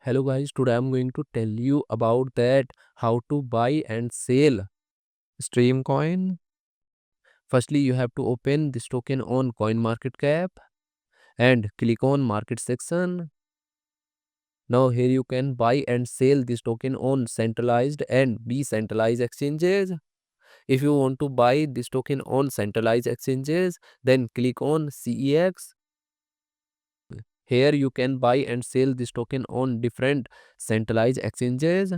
Hello guys, today I'm going to tell you about that how to buy and sell stream coin. Firstly, you have to open this token on CoinMarketCap and click on market section. Now here you can buy and sell this token on centralized and decentralized exchanges. If you want to buy this token on centralized exchanges, then click on CEX. Here you can buy and sell this token on different centralized exchanges.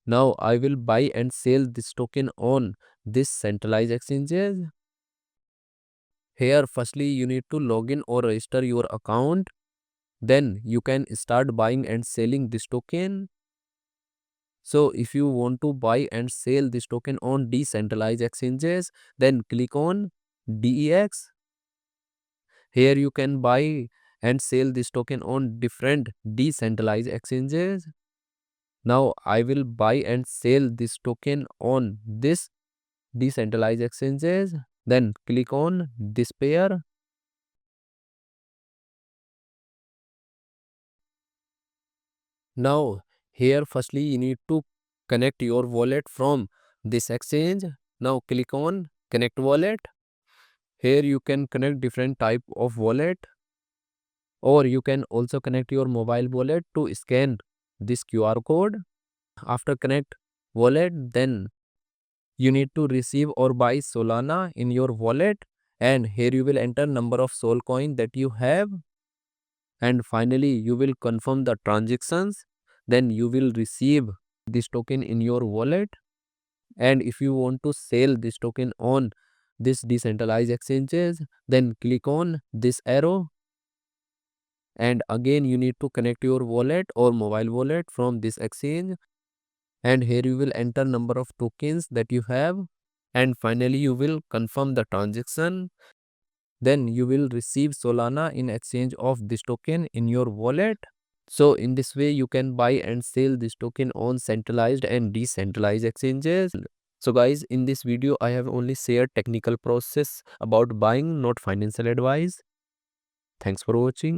Now I will buy and sell this token on this centralized exchanges. Here firstly you need to log in or register your account. Then you can start buying and selling this token. So if you want to buy and sell this token on decentralized exchanges, then click on DEX. Here you can buy and sell this token on different decentralized exchanges. Now I will buy and sell this token on this decentralized exchanges. Then click on this pair. Now here firstly you need to connect your wallet from this exchange. Now click on connect wallet. Here you can connect different type of wallet, or you can also connect your mobile wallet to scan this QR code. After connect wallet, then you need to receive or buy Solana in your wallet, and here you will enter number of Sol coin that you have, and finally you will confirm the transactions. Then you will receive this token in your wallet. And if you want to sell this token on this decentralized exchanges, then click on this arrow, and again you need to connect your wallet or mobile wallet from this exchange, and here you will enter number of tokens that you have, and finally you will confirm the transaction. Then you will receive Solana in exchange of this token in your wallet. So in this way you can buy and sell this token on centralized and decentralized exchanges. So guys, in this video I have only shared technical process about buying, not financial advice. Thanks for watching.